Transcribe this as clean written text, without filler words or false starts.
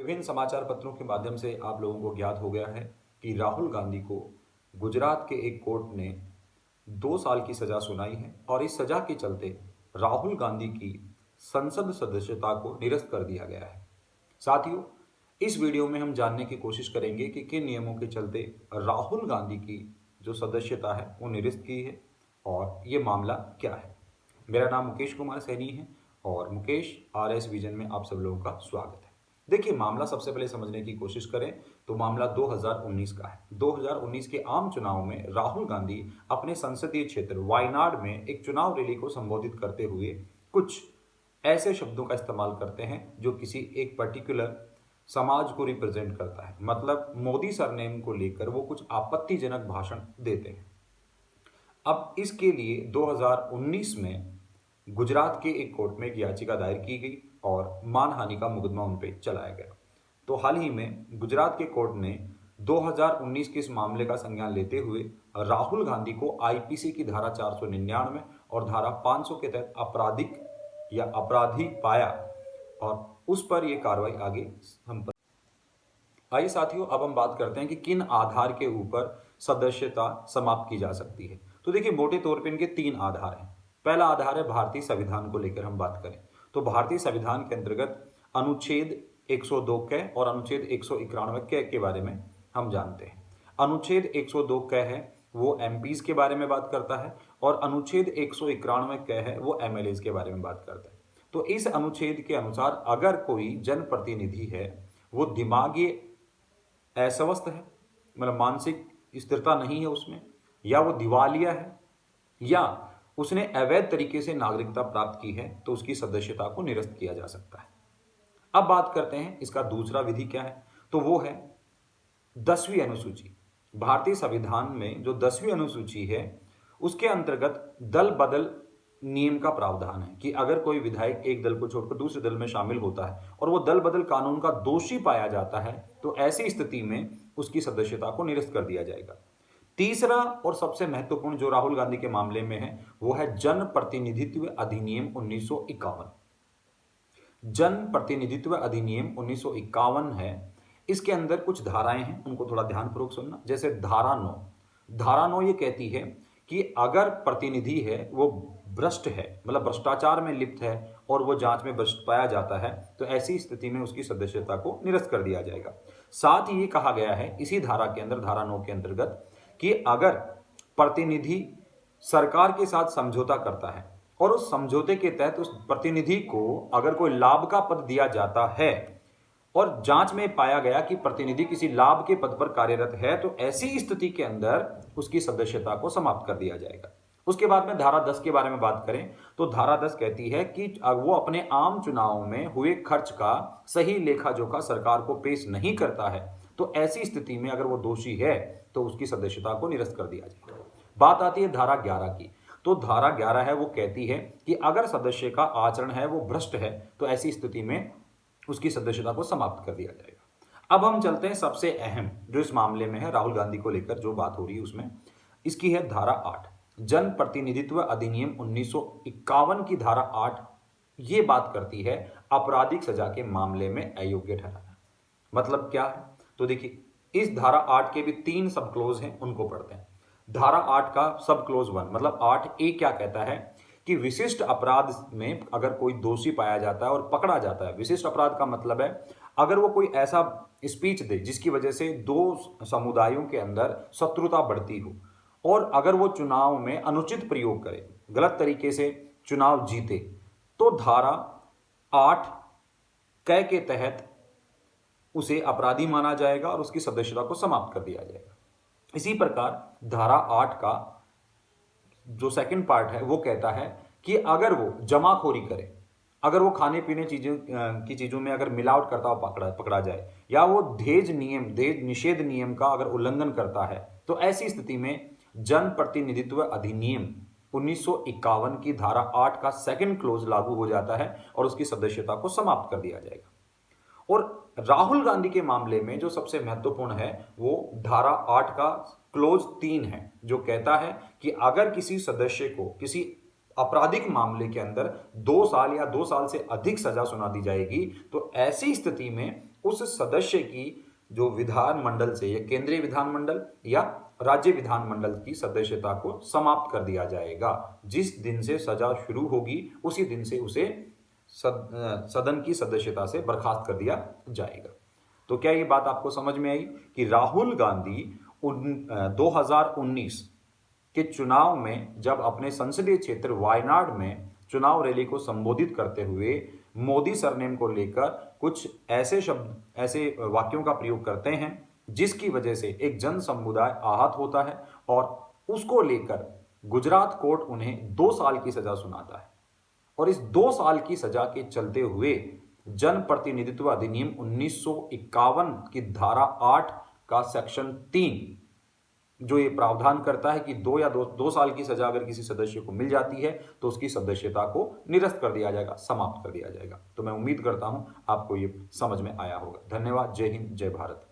विभिन्न समाचार पत्रों के माध्यम से आप लोगों को ज्ञात हो गया है कि राहुल गांधी को गुजरात के एक कोर्ट ने 2 साल की सजा सुनाई है और इस सजा के चलते राहुल गांधी की संसद सदस्यता को निरस्त कर दिया गया है। साथियों, इस वीडियो में हम जानने की कोशिश करेंगे कि किन नियमों के चलते राहुल गांधी की जो सदस्यता है वो निरस्त की है और ये मामला क्या है। मेरा नाम मुकेश कुमार सैनी है और मुकेश RS विजन में आप सब लोगों का स्वागत है। देखिए, मामला सबसे पहले समझने की कोशिश करें तो मामला 2019 का है। 2019 के आम चुनाव में राहुल गांधी अपने संसदीय क्षेत्र वायनाड में एक चुनाव रैली को संबोधित करते हुए कुछ ऐसे शब्दों का इस्तेमाल करते हैं जो किसी एक पर्टिकुलर समाज को रिप्रेजेंट करता है। मतलब मोदी सरनेम को लेकर वो कुछ आपत्तिजनक भाषण देते हैं। अब इसके लिए 2019 में गुजरात के एक कोर्ट में एक याचिका दायर की गई और मानहानि का मुकदमा उन पर चलाया गया। तो हाल ही में गुजरात के कोर्ट ने 2019 के इस मामले का संज्ञान लेते हुए राहुल गांधी को IPC की धारा 499 और धारा 500 के तहत आपराधिक या अपराधी पाया और उस पर यह कार्रवाई आगे संपन्न। आइए साथियों, अब हम बात करते हैं कि किन आधार के ऊपर सदस्यता समाप्त की जा सकती है। तो देखिए, मोटे तौर पर इनके 3 आधार हैं। पहला आधार है भारतीय संविधान को लेकर हम बात करें तो भारतीय संविधान के अंतर्गत अनुच्छेद 102 क और अनुच्छेद 191 क के बारे में हम जानते हैं। अनुच्छेद 102 क है वो MPs के बारे में बात करता है और अनुच्छेद 191 क है वो MLAs के बारे में बात करता है। तो इस अनुच्छेद के अनुसार अगर कोई जनप्रतिनिधि है वो दिमागी अस्वस्थ है, मतलब मानसिक स्थिरता नहीं है उसमें, या वो दिवालिया है, या उसने अवैध तरीके से नागरिकता प्राप्त की है, तो उसकी सदस्यता को निरस्त किया जा सकता है। अब बात करते हैं इसका दूसरा विधि क्या है, तो वो है 10वीं अनुसूची। भारतीय संविधान में जो 10वीं अनुसूची है उसके अंतर्गत दल बदल नियम का प्रावधान है कि अगर कोई विधायक एक दल को छोड़कर दूसरे दल में शामिल होता है और वो दल बदल कानून का दोषी पाया जाता है तो ऐसी स्थिति में उसकी सदस्यता को निरस्त कर दिया जाएगा। तीसरा और सबसे महत्वपूर्ण जो राहुल गांधी के मामले में है वो है जन प्रतिनिधित्व अधिनियम 1951। जन प्रतिनिधित्व अधिनियम 1951 है। इसके अंदर कुछ धाराएं हैं, उनको थोड़ा ध्यानपूर्वक सुनना। जैसे धारा 9 ये कहती है कि अगर प्रतिनिधि है वो भ्रष्ट है, मतलब भ्रष्टाचार में लिप्त है और वो जांच में भ्रष्ट पाया जाता है तो ऐसी स्थिति में उसकी सदस्यता को निरस्त कर दिया जाएगा। साथ ही ये कहा गया है इसी धारा के अंदर, धारा 9 के अंतर्गत, कि अगर प्रतिनिधि सरकार के साथ समझौता करता है और उस समझौते के तहत उस प्रतिनिधि को अगर कोई लाभ का पद दिया जाता है और जांच में पाया गया कि प्रतिनिधि किसी लाभ के पद पर कार्यरत है तो ऐसी स्थिति के अंदर उसकी सदस्यता को समाप्त कर दिया जाएगा। उसके बाद में धारा 10 के बारे में बात करें तो धारा 10 कहती है कि वो अपने आम चुनाव में हुए खर्च का सही लेखा जोखा सरकार को पेश नहीं करता है तो ऐसी स्थिति में अगर वो दोषी है तो उसकी सदस्यता को निरस्त कर दिया जाएगा। बात आती है धारा 11 की। तो धारा 11 है वो कहती है कि अगर सदस्य का आचरण है वो भ्रष्ट है तो ऐसी स्थिति में उसकी सदस्यता को समाप्त कर दिया जाएगा। अब हम चलते हैं सबसे अहम जो इस मामले में है, राहुल गांधी को लेकर जो बात हो रही है उसमें, इसकी है धारा 8। जन प्रतिनिधित्व अधिनियम 1951 की धारा 8 ये बात करती है आपराधिक सजा के मामले में अयोग्य ठहराना। मतलब क्या है, तो देखिए, इस धारा 8 के भी 3 सब क्लोज हैं, उनको पढ़ते हैं। धारा 8 का सब क्लोज 1 मतलब 8A क्या कहता है कि विशिष्ट अपराध में अगर कोई दोषी पाया जाता है और पकड़ा जाता है, विशिष्ट अपराध का मतलब है अगर वो कोई ऐसा स्पीच दे जिसकी वजह से दो समुदायों के अंदर शत्रुता बढ़ती हो और अगर वो चुनाव में अनुचित प्रयोग करे, गलत तरीके से चुनाव जीते, तो धारा 8 क के तहत उसे अपराधी माना जाएगा और उसकी सदस्यता को समाप्त कर दिया जाएगा। इसी प्रकार धारा 8 का जो सेकंड पार्ट है वो कहता है कि अगर वो जमाखोरी करे, अगर वो खाने पीने चीजों में अगर मिलावट करता हुआ पकड़ा जाए, या वो दहेज निषेध नियम का अगर उल्लंघन करता है, तो ऐसी स्थिति में जन प्रतिनिधित्व अधिनियम 1951 की धारा 8 का सेकंड क्लोज लागू हो जाता है और उसकी सदस्यता को समाप्त कर दिया जाएगा। और राहुल गांधी के मामले में जो सबसे महत्वपूर्ण है वो धारा 8 का क्लोज 3 है, जो कहता है कि अगर किसी सदस्य को किसी आपराधिक मामले के अंदर 2 साल या 2 साल से अधिक सजा सुना दी जाएगी तो ऐसी स्थिति में उस सदस्य की जो विधानमंडल से या केंद्रीय विधानमंडल या राज्य विधानमंडल की सदस्यता को समाप्त कर दिया जाएगा। जिस दिन से सजा शुरू होगी उसी दिन से उसे सदन की सदस्यता से बर्खास्त कर दिया जाएगा। तो क्या ये बात आपको समझ में आई कि राहुल गांधी 2019 के चुनाव में जब अपने संसदीय क्षेत्र वायनाड में चुनाव रैली को संबोधित करते हुए मोदी सरनेम को लेकर कुछ ऐसे शब्द, ऐसे वाक्यों का प्रयोग करते हैं जिसकी वजह से एक जन समुदाय आहत होता है और उसको लेकर गुजरात कोर्ट उन्हें 2 साल की सजा सुनाता है। और इस 2 साल की सजा के चलते हुए जनप्रतिनिधित्व अधिनियम 1951 की धारा 8 का सेक्शन 3 जो ये प्रावधान करता है कि 2 साल की सजा अगर किसी सदस्य को मिल जाती है तो उसकी सदस्यता को निरस्त कर दिया जाएगा, समाप्त कर दिया जाएगा। तो मैं उम्मीद करता हूं आपको ये समझ में आया होगा। धन्यवाद। जय हिंद, जय भारत।